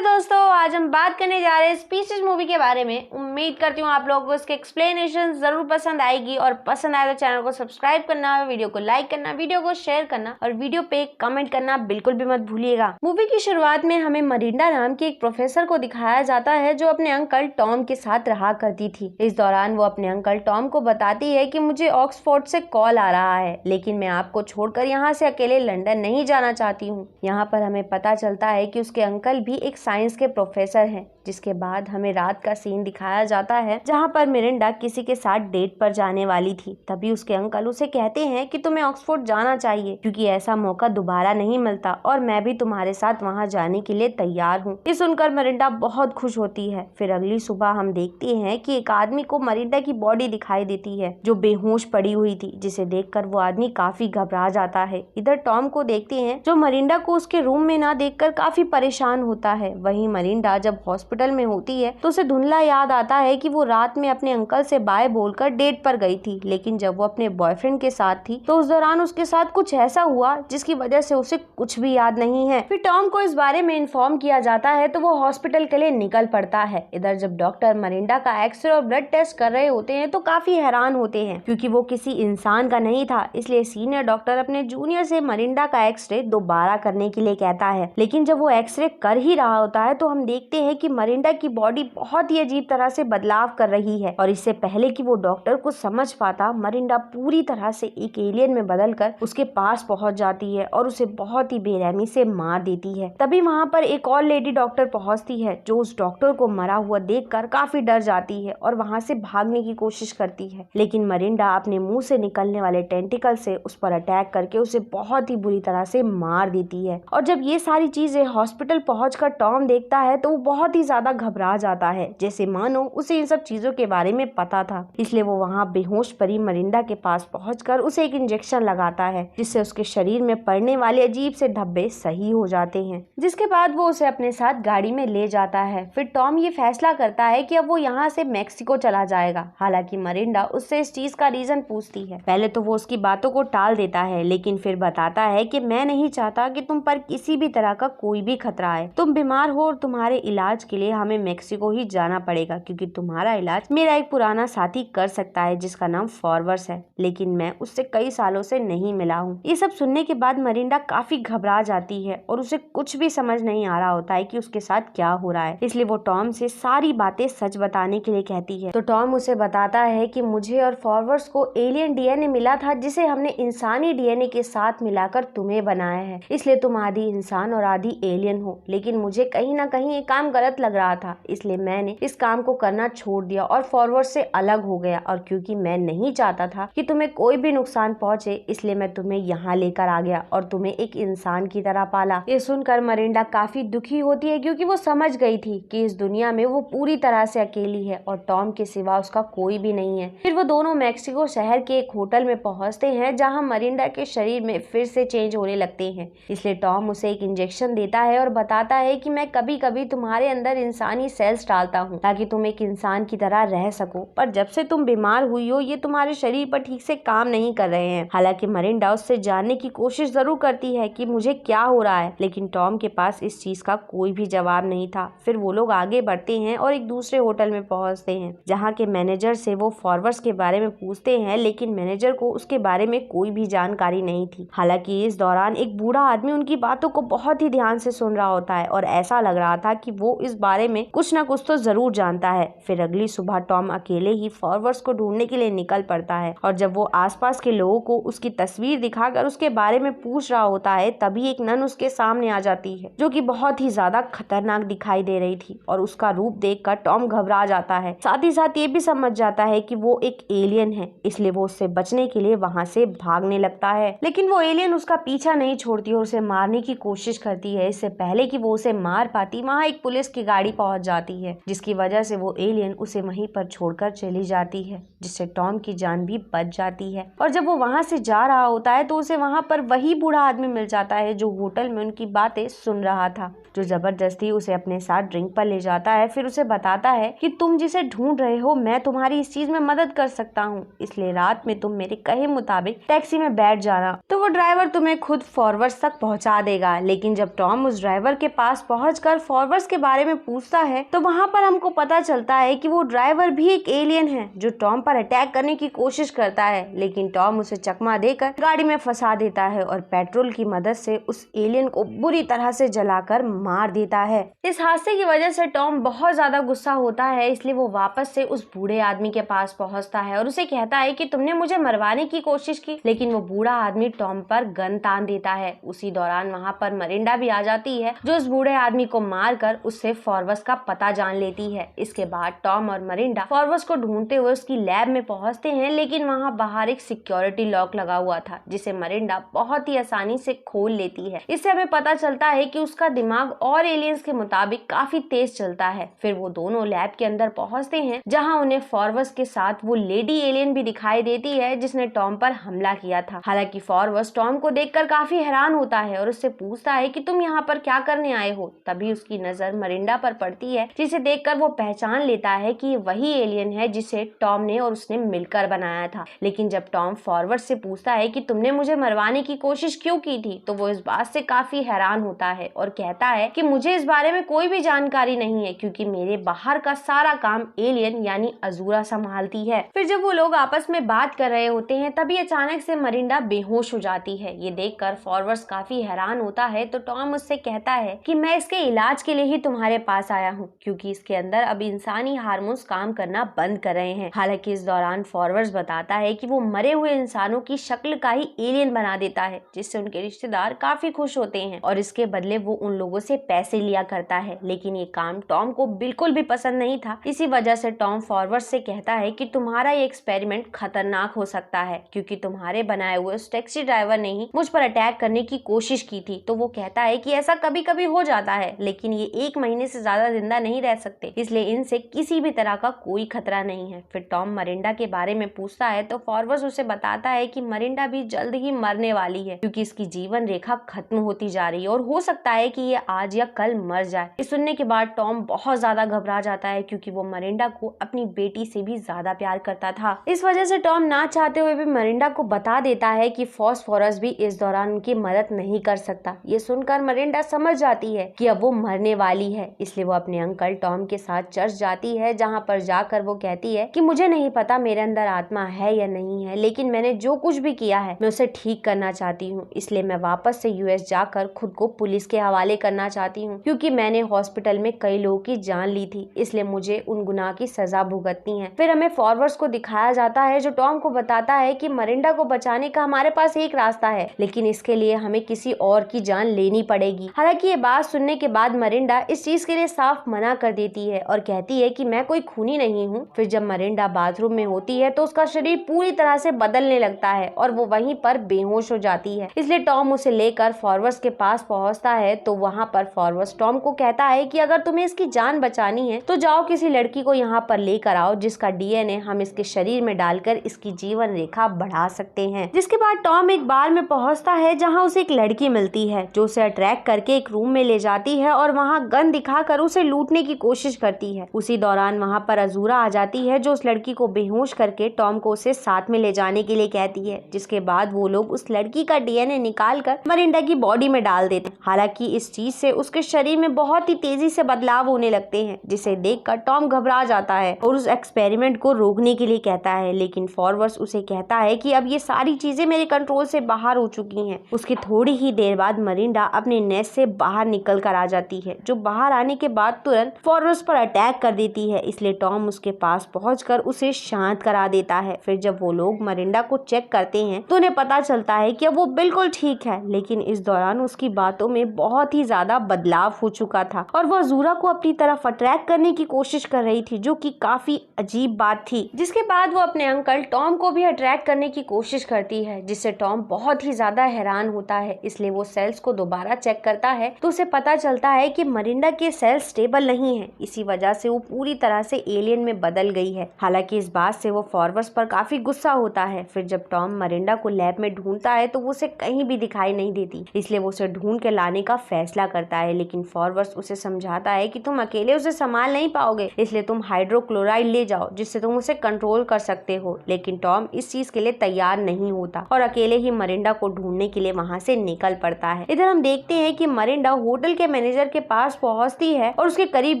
Hello दोस्तों, आज हम बात करने जा रहे हैं स्पीशीज मूवी के बारे में। उम्मीद करती हूँ आप लोगों को इसके एक्सप्लेनेशन जरूर पसंद आएगी और पसंद आए तो चैनल को सब्सक्राइब करना, वीडियो को लाइक करना, वीडियो को शेयर करना और वीडियो पे कमेंट करना बिल्कुल भी मत भूलिएगा। मूवी की शुरुआत में हमें मरिंडा नाम की एक प्रोफेसर को दिखाया जाता है जो अपने अंकल टॉम के साथ रहा करती थी। इस दौरान वो अपने अंकल टॉम को बताती है कि मुझे ऑक्सफोर्ड से कॉल आ रहा है, लेकिन मैं आपको छोड़कर यहाँ से अकेले लंदन नहीं जाना चाहती हूँ। यहाँ पर हमें पता चलता है कि उसके अंकल भी एक साइंस के प्रोफेसर हैं। जिसके बाद हमें रात का सीन दिखाया जाता है जहाँ पर मिरिंडा किसी के साथ डेट पर जाने वाली थी। तभी उसके अंकल उसे कहते हैं कि तुम्हें ऑक्सफोर्ड जाना चाहिए क्योंकि ऐसा मौका दोबारा नहीं मिलता और मैं भी तुम्हारे साथ वहाँ जाने के लिए तैयार हूँ। ये सुनकर मिरिंडा बहुत खुश होती है। फिर अगली सुबह हम देखते हैं कि एक आदमी को मिरिंडा की बॉडी दिखाई देती है जो बेहोश पड़ी हुई थी, जिसे देखकर वो आदमी काफी घबरा जाता है। इधर टॉम को देखते हैं जो मिरिंडा को उसके रूम में ना देखकर काफी परेशान होता है। वहीं मिरिंडा जब हॉस्पिटल में होती है तो उसे धुंधला याद आता है कि वो रात में अपने अंकल से बाय बोलकर डेट पर गई थी, लेकिन जब वो अपने बॉयफ्रेंड के साथ थी तो उस दौरान उसके साथ कुछ ऐसा हुआ जिसकी वजह से उसे कुछ भी याद नहीं है। फिर टॉम को इस बारे में इन्फॉर्म किया जाता है तो वो हॉस्पिटल के लिए निकल पड़ता है। इधर जब डॉक्टर मिरिंडा का एक्सरे और ब्लड टेस्ट कर रहे होते हैं तो काफी हैरान होते हैं क्योंकि वो किसी इंसान का नहीं था। इसलिए सीनियर डॉक्टर अपने जूनियर से मिरिंडा का एक्सरे दोबारा करने के लिए कहता है, लेकिन जब वो एक्सरे कर ही रहा होता है तो हम देखते हैं कि मिरिंडा की बॉडी बहुत ही अजीब तरह से बदलाव कर रही है और इससे पहले कि वो डॉक्टर को समझ पाता, मिरिंडा पूरी तरह से एक एलियन में बदलकर उसके पास पहुंच जाती है और उसे बहुत ही बेरहमी से मार देती है। तभी वहां पर एक और लेडी डॉक्टर पहुंचती है जो उस डॉक्टर को मरा हुआ देखकर काफी डर जाती है और वहां से भागने की कोशिश करती है, लेकिन मिरिंडा अपने मुंह से निकलने वाले टेंटिकल से उस पर अटैक करके उसे बहुत ही बुरी तरह से मार देती है। और जब ये सारी चीजें हॉस्पिटल पहुंचकर टॉम देखता है तो वो बहुत ही ज्यादा घबरा जाता है, जैसे मानो उसे इन सब चीजों के बारे में पता था। इसलिए वो वहाँ बेहोश पड़ी मिरिंडा के पास पहुंचकर उसे एक इंजेक्शन लगाता है जिससे उसके शरीर में पड़ने वाले अजीब से धब्बे सही हो जाते हैं, जिसके बाद वो उसे अपने साथ गाड़ी में ले जाता है। फिर टॉम ये फैसला करता है कि अब वो यहाँ से मेक्सिको चला जाएगा। हालांकि मिरिंडा उससे इस चीज का रीजन पूछती है। पहले तो वो उसकी बातों को टाल देता है, लेकिन फिर बताता है कि मैं नहीं चाहता कि तुम पर किसी भी तरह का कोई भी खतरा आए। तुम बीमार हो और तुम्हारे इलाज के लिए हमें मेक्सिको ही जाना पड़ेगा क्योंकि तुम्हारा इलाज मेरा एक पुराना साथी कर सकता है जिसका नाम फॉरवर्स है, लेकिन मैं उससे कई सालों से नहीं मिला हूँ। ये सब सुनने के बाद मिरिंडा काफी घबरा जाती है और उसे कुछ भी समझ नहीं आ रहा होता है कि उसके साथ क्या हो रहा है। इसलिए वो टॉम से सारी बातें सच बताने के लिए कहती है। तो टॉम उसे बताता है कि मुझे और फॉरवर्स को एलियन डीएनए मिला था जिसे हमने इंसानी डीएनए के साथ मिलाकर तुम्हें बनाया है, इसलिए तुम आधी इंसान और आधी एलियन हो। लेकिन मुझे कहीं ना कहीं ये काम गलत लग रहा था, इसलिए मैंने इस काम को करना छोड़ दिया और फॉरवर्ड से अलग हो गया। और क्योंकि मैं नहीं चाहता था कि तुम्हें कोई भी नुकसान पहुंचे, इसलिए मैं तुम्हें यहाँ लेकर आ गया और तुम्हें एक इंसान की तरह पाला। ये सुनकर मिरिंडा काफी दुखी होती है क्योंकि वो समझ गई थी कि इस दुनिया में वो पूरी तरह से अकेली है और टॉम के सिवा उसका कोई भी नहीं है। फिर वो दोनों मेक्सिको शहर के एक होटल में पहुंचते हैं जहाँ मिरिंडा के शरीर में फिर से चेंज होने लगते हैं। इसलिए टॉम उसे एक इंजेक्शन देता है और बताता है कि मैं कभी कभी तुम्हारे अंदर इंसानी सेल्स डालता हूँ ताकि तुम एक इंसान की तरह रह सको, पर जब से तुम बीमार हुई हो ये तुम्हारे शरीर पर ठीक से काम नहीं कर रहे हैं। हालांकि मिरिंडा उससे जानने की कोशिश जरूर करती है कि मुझे क्या हो रहा है, लेकिन टॉम के पास इस चीज का कोई भी जवाब नहीं था। फिर वो लोग आगे बढ़ते हैं और एक दूसरे होटल में पहुंचते हैं जहाँ के मैनेजर से वो फॉरवर्ड्स के बारे में पूछते हैं, लेकिन मैनेजर को उसके बारे में कोई भी जानकारी नहीं थी। हालांकि इस दौरान एक बूढ़ा आदमी उनकी बातों को बहुत ही ध्यान से सुन रहा होता है और ऐसा लग रहा था कि वो इस बारे में कुछ न कुछ तो जरूर जानता है। फिर अगली सुबह टॉम अकेले ही फॉरवर्ड्स को ढूंढने के लिए निकल पड़ता है और जब वो आसपास के लोगों को उसकी तस्वीर दिखाकर उसके बारे में पूछ रहा होता है तभी एक नन उसके सामने आ जाती है जो कि बहुत ही ज्यादा खतरनाक दिखाई दे रही थी और उसका रूप देखकर टॉम घबरा जाता है। साथ ही साथ ये भी समझ जाता है कि वो एक एलियन है, इसलिए वो उससे बचने के लिए वहां से भागने लगता है, लेकिन वो एलियन उसका पीछा नहीं छोड़ती और उसे मारने की कोशिश करती है। इससे पहले कि वो उसे मार पाती वहाँ एक पुलिस की गाड़ी पहुंच जाती है जिसकी वजह से वो एलियन उसे वहीं पर छोड़कर चली जाती है, जिससे टॉम की जान भी बच जाती है। और जब वो वहां से जा रहा होता है तो उसे वहां पर वही बूढ़ा आदमी मिल जाता है जो होटल में उनकी बातें सुन रहा था, जो जबरदस्ती उसे अपने साथ ड्रिंक पर ले जाता है। फिर उसे बताता है कि तुम जिसे ढूंढ रहे हो मैं तुम्हारी इस चीज में मदद कर सकता हूँ, इसलिए रात में तुम मेरे कहे मुताबिक टैक्सी में बैठ जाना, तो वो ड्राइवर तुम्हें खुद फॉरवर्ड तक पहुँचा देगा। लेकिन जब टॉम उस ड्राइवर के पास पहुँच पहुंचकर फॉरवर्ड्स के बारे में पूछता है तो वहाँ पर हमको पता चलता है कि वो ड्राइवर भी एक एलियन है जो टॉम पर अटैक करने की कोशिश करता है, लेकिन टॉम उसे चकमा देकर गाड़ी में फंसा देता है और पेट्रोल की मदद से उस एलियन को बुरी तरह से जलाकर मार देता है। इस हादसे की वजह से टॉम बहुत ज्यादा गुस्सा होता है, इसलिए वो वापस से उस बूढ़े आदमी के पास पहुंचता है और उसे कहता है कि तुमने मुझे मरवाने की कोशिश की, लेकिन वो बूढ़ा आदमी टॉम पर गन तान देता है। उसी दौरान वहाँ पर मरिंडा भी आ जाती है जो उस बूढ़े आदमी को मारकर उससे फॉरवर्ड्स का पता जान लेती है। इसके बाद टॉम और मरिंडा फॉरवर्ड्स को ढूंढते हुए उसकी लैब में पहुंचते हैं, लेकिन वहाँ बाहर एक सिक्योरिटी लॉक लगा हुआ था जिसे मरिंडा बहुत ही आसानी से खोल लेती है। इससे हमें पता चलता है कि उसका दिमाग और एलियंस के मुताबिक काफी तेज चलता है। फिर वो दोनों लैब के अंदर पहुंचते हैं जहां उन्हें फॉरवर्ड्स के साथ वो लेडी एलियन भी दिखाई देती है जिसने टॉम पर हमला किया था। हालांकि फॉरवर्ड्स टॉम को देखकर काफी हैरान होता है और उससे पूछता है कि तुम यहाँ पर क्या करने आए हो। तभी उसकी नजर मरिंडा पर पड़ती है जिसे देखकर वो पहचान लेता है कि वही एलियन है जिसे टॉम ने और उसने मिलकर बनाया था। लेकिन जब टॉम फॉरवर्ड से पूछता है कि तुमने मुझे मरवाने की कोशिश क्यों की थी तो वो इस बात से काफी हैरान होता है और कहता है कि मुझे इस बारे में कोई भी जानकारी नहीं है क्योंकि मेरे बाहर का सारा काम एलियन यानी अजूरा संभालती है। फिर जब वो लोग आपस में बात कर रहे होते हैं तभी अचानक से मरिंडा बेहोश हो जाती है। ये देखकर फॉरवर्ड्स काफी हैरान होता है तो टॉम उससे कहता है कि मैं इसके इलाज के लिए ही तुम्हारे पास आया हूँ क्योंकि इसके अंदर अब इंसानी हार्मोन्स काम करना बंद कर रहे हैं। हालांकि इस दौरान फॉरवर्ड्स बताता है कि वो मरे हुए इंसानों की शक्ल का ही एलियन बना देता है जिससे उनके रिश्तेदार काफी खुश होते हैं और इसके बदले वो उन लोगों से पैसे लिया करता है। लेकिन ये काम टॉम को बिल्कुल भी पसंद नहीं था। इसी वजह से टॉम फॉरवर्ड से कहता है कि तुम्हारा ये एक्सपेरिमेंट खतरनाक हो सकता है क्योंकि तुम्हारे बनाए हुए उस टैक्सी ड्राइवर ने ही मुझ पर अटैक करने की कोशिश की थी। तो वो कहता है कि ऐसा कभी कभी हो जाता है लेकिन ये 1 महीने से ज्यादा जिंदा नहीं रह सकते, इसलिए इनसे किसी भी तरह का कोई खतरा नहीं है। फिर टॉम मरिंडा के बारे में पूछता है तो फॉरवर्ड उसे बताता है कि मरिंडा भी जल्द ही मरने वाली है क्योंकि इसकी जीवन रेखा खत्म होती जा रही है और हो सकता है कि ये आज या कल मर जाए। ये सुनने के बाद टॉम बहुत ज्यादा घबरा जाता है क्योंकि वो मरिंडा को अपनी बेटी से भी ज्यादा प्यार करता था। इस वजह से टॉम ना चाहते हुए भी मरिंडा को बता देता है कि फॉस्फोरस भी इस दौरान उनकी मदद नहीं कर सकता। ये सुनकर मरिंडा समझ जाती है कि अब वो मरने वाली है, इसलिए वो अपने अंकल टॉम के साथ चर्च जाती है जहाँ पर जाकर वो कहती है कि मुझे नहीं पता मेरे अंदर आत्मा है या नहीं है, लेकिन मैंने जो कुछ भी किया है मैं उसे ठीक करना चाहती हूँ, इसलिए मैं वापस से यूएस जाकर खुद को पुलिस के हवाले करना चाहती हूँ क्योंकि मैंने हॉस्पिटल में कई लोगों की जान ली थी, इसलिए मुझे उन गुनाह की सजा भुगतनी है। फिर हमें फॉरवर्ड्स को दिखाया जाता है जो टॉम को बताता है कि मरिंडा को बचाने का हमारे पास एक रास्ता है लेकिन इसके लिए हमें किसी और की जान लेनी पड़ेगी। हालांकि ये बात सुनने के बाद मरिंडा इस चीज के लिए साफ मना कर देती है और कहती है कि मैं कोई खूनी नहीं हूँ। फिर जब मरिंडा बाथरूम में होती है तो उसका शरीर पूरी तरह से बदलने लगता है और वो वहीं पर बेहोश हो जाती है, इसलिए टॉम उसे लेकर फॉरवर्ड्स के पास पहुंचता है। तो वहां पर फॉरवर्ड्स टॉम को कहता है कि अगर तुम्हें इसकी जान बचानी है तो जाओ किसी लड़की को यहाँ पर लेकर आओ जिसका डीएनए हम इसके शरीर में डालकर इसकी जीवन रेखा बढ़ा सकते हैं। जिसके बाद टॉम एक बार में पहुंचता है जहाँ उसे एक लड़की मिलती है जो उसे अट्रैक्ट करके एक रूम में ले जाती है और वहाँ गन दिखाकर उसे लूटने की कोशिश करती है। उसी दौरान वहाँ पर अजूरा आ जाती है जो उस लड़की को बेहोश करके टॉम को उसे साथ में ले जाने के लिए कहती है। जिसके बाद वो लोग उस लड़की का डीएनए निकाल कर मरिंडा की बॉडी में डाल देते हैं। हालांकि इस चीज से उसके शरीर में बहुत ही तेजी से बदलाव होने लगते हैं जिसे देखकर टॉम घबरा जाता है और उस एक्सपेरिमेंट को रोकने के लिए कहता है, लेकिन फॉरवर्ड्स उसे कहता है कि अब ये सारी चीजें मेरे कंट्रोल से बाहर हो चुकी हैं। उसकी थोड़ी ही देर बाद मरिंडा अपने नेस्ट से बाहर निकल कर आ जाती है जो बाहर आने के बाद तुरंत फॉरवर्ड्स पर अटैक कर देती है, इसलिए टॉम उसके पास पहुंचकर उसे शांत करा देता है। फिर जब वो लोग मरिंडा को चेक करते हैं तो उन्हें पता चलता है कि अब वो बिल्कुल ठीक है, लेकिन इस दौरान उसकी बातों में बहुत ही ज्यादा बदलाव हो चुका था और वो अजूरा को अपनी तरफ अट्रैक्ट करने की कोशिश कर रही थी जो कि काफी अजीब बात थी। जिसके बाद वो अपने अंकल टॉम को भी अट्रैक्ट करने की कोशिश करती है जिससे टॉम बहुत ही ज्यादा हैरान होता है, इसलिए वो सेल्स को दोबारा चेक करता है तो उसे पता चलता है कि मरिंडा के सेल्स स्टेबल नहीं है, इसी वजह से वो पूरी तरह से एलियन में बदल गई है। हालांकि इस बात से वो फॉरवर्ड्स पर काफी गुस्सा होता है। फिर जब टॉम मरिंडा को लैब में ढूंढता है तो वो उसे कहीं भी दिखाई नहीं देती, इसलिए वो उसे ढूंढ के लाने का फैसला करता है, लेकिन फॉरवर्ड्स उसे समझाता है कि तुम अकेले उसे संभाल नहीं पाओगे, इसलिए तुम हाइड्रोक्लोराइड ले जाओ जिससे तुम उसे कंट्रोल कर सकते हो। लेकिन टॉम इस चीज के लिए तैयार नहीं होता और अकेले ही मरिंडा को ढूंढने के लिए वहां से निकल पड़ता है। इधर हम देखते हैं कि मरिंडा होटल के मैनेजर के पास पहुंचती है और उसके करीब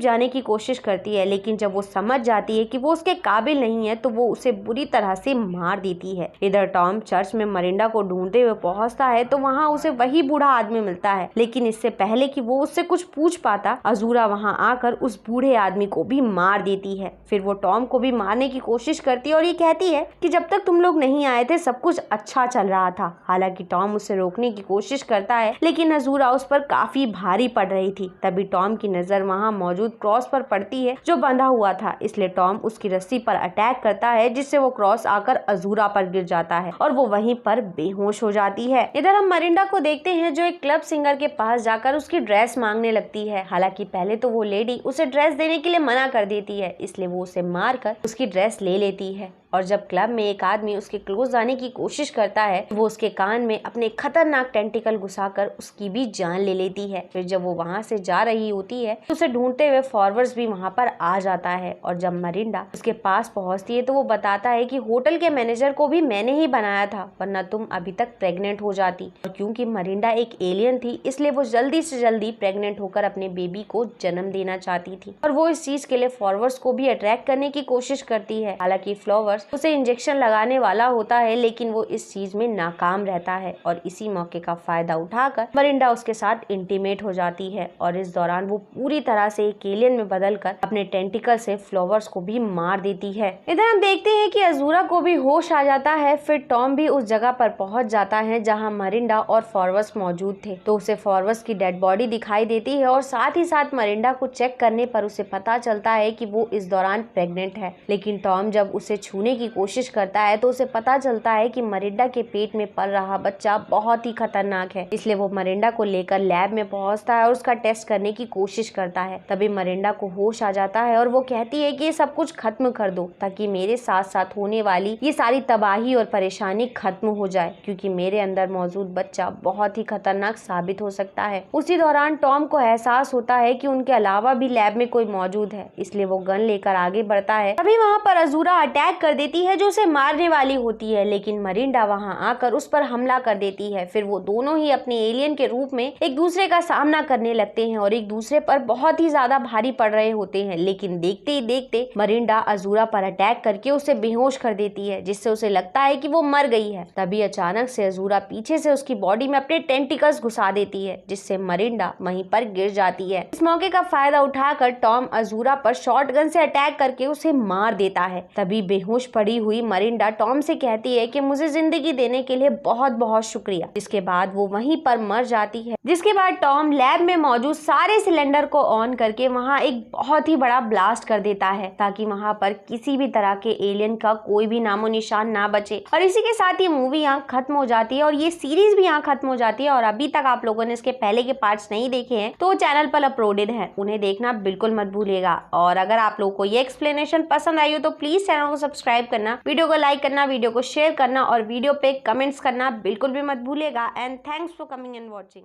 जाने की कोशिश करती है, लेकिन जब वो समझ जाती है कि वो उसके काबिल नहीं है तो वो उसे बुरी तरह से मार देती है। इधर टॉम चर्च में मरिंडा को ढूंढते हुए पहुंचता है तो वहाँ उसे वही बूढ़ा आदमी मिलता है, लेकिन इससे पहले कि वो उससे कुछ पूछ पाता, अजूरा वहाँ आकर उस बूढ़े आदमी को भी मार देती है। फिर वो टॉम को भी मारने की कोशिश करती है और ये कहती है कि जब तक तुम लोग नहीं आए थे सब कुछ अच्छा चल रहा था। हालांकि टॉम उसे रोकने की कोशिश करता है, लेकिन अजूरा उस पर काफी भारी पड़ रही थी। तभी टॉम की नजर वहाँ मौजूद क्रॉस पर पड़ती है जो बंधा हुआ था, इसलिए टॉम उसकी रस्सी पर अटैक करता है, जिससे वो क्रॉस आकर अजूरा पर गिर जाता है और वो वहीं पर बेहोश हो जाती है। इधर हम मरिंडा को देखते हैं जो एक क्लब सिंगर के पास जाकर उसकी ड्रेस मांगने लगती है। हालांकि पहले तो वो लेडी उसे ड्रेस देने के लिए मना कर देती है, इसलिए वो उसे मारकर उसकी ड्रेस ले लेती है। और जब क्लब में एक आदमी उसके क्लोज आने की कोशिश करता है, वो उसके कान में अपने खतरनाक टेंटिकल घुसाकर उसकी भी जान ले लेती है। फिर जब वो वहाँ से जा रही होती है तो उसे ढूंढते हुए फॉरवर्ड्स भी वहाँ पर आ जाता है और जब मरिंडा उसके पास पहुँचती है तो वो बताता है कि होटल के मैनेजर को भी मैंने ही बनाया था, वरना तुम अभी तक प्रेग्नेंट हो जाती। और क्योंकि मरिंडा एक एलियन थी, इसलिए वो जल्दी से जल्दी प्रेग्नेंट होकर अपने बेबी को जन्म देना चाहती थी और वो इस चीज के लिए फॉरवर्ड्स को भी अट्रैक्ट करने की कोशिश करती है। हालांकि फ्लावर्स उसे इंजेक्शन लगाने वाला होता है, लेकिन वो इस चीज में नाकाम रहता है और इसी मौके का फायदा उठाकर मरिंडा उसके साथ इंटीमेट हो जाती है और इस दौरान वो पूरी तरह से एक एलियन में बदलकर अपने टेंटिकल से फ्लावर्स को भी मार देती है। इधर हम देखते हैं कि अजूरा को भी होश आ जाता है। फिर टॉम भी उस जगह पर पहुंच जाता है जहां मरिंडा और फॉरवर्स मौजूद थे, तो उसे फॉरवर्स की डेड बॉडी दिखाई देती है और साथ ही साथ मरिंडा को चेक करने पर उसे पता चलता है कि वो इस दौरान प्रेग्नेंट है। लेकिन टॉम जब उसे छूने की कोशिश करता है तो उसे पता चलता है कि मरिंडा के पेट में पल रहा बच्चा बहुत ही खतरनाक है, इसलिए वो मरिंडा को लेकर लैब में पहुंचता है और उसका टेस्ट करने की कोशिश करता है। तभी मरिंडा को होश आ जाता है और वो कहती है कि ये सब कुछ खत्म कर दो ताकि मेरे साथ साथ होने वाली ये सारी तबाही और परेशानी खत्म हो जाए, क्योंकि मेरे अंदर मौजूद बच्चा बहुत ही खतरनाक साबित हो सकता है। उसी दौरान टॉम को एहसास होता है कि उनके अलावा भी लैब में कोई मौजूद है, इसलिए वो गन लेकर आगे बढ़ता है। तभी वहाँ पर अजूरा अटैक कर देती है जो उसे मारने वाली होती है, लेकिन मरिंडा वहाँ आकर उस पर हमला कर देती है। फिर वो दोनों ही अपने एलियन के रूप में एक दूसरे का सामना करने लगते हैं और एक दूसरे पर बहुत ही ज्यादा भारी पड़ रहे होते हैं, लेकिन देखते ही देखते मरिंडा अजूरा पर अटैक करके उसे बेहोश कर देती है, जिससे उसे लगता है कि वो मर गई है। तभी अचानक से अजूरा पीछे से उसकी बॉडी में अपने टेंटिकल्स घुसा देती है, जिससे मरिंडा वहीं पर गिर जाती है। इस मौके का फायदा उठाकर टॉम अजूरा पर शॉटगन से अटैक करके उसे मार देता है। तभी बेहोश पड़ी हुई मरिंडा टॉम से कहती है कि मुझे जिंदगी देने के लिए बहुत बहुत शुक्रिया, जिसके बाद वो वहीं पर मर जाती है। जिसके बाद टॉम लैब में मौजूद सारे सिलेंडर को ऑन करके वहाँ एक बहुत ही बड़ा ब्लास्ट कर देता है ताकि वहाँ पर किसी भी तरह के एलियन का कोई भी नामो निशान ना बचे। और इसी के साथ ये मूवी यहाँ खत्म हो जाती है और ये सीरीज भी यहाँ खत्म हो जाती है। और अभी तक आप लोगों ने इसके पहले के पार्ट्स नहीं देखे हैं तो चैनल पर अपलोडेड है, उन्हें देखना बिल्कुल मत भूलिएगा। और अगर आप लोगों को ये एक्सप्लेनेशन पसंद आई हो तो प्लीज चैनल को सब्सक्राइब करना, वीडियो को लाइक करना, वीडियो को शेयर करना और वीडियो पे कमेंट्स करना बिल्कुल भी मत भूलिएगा। And thanks for coming and watching.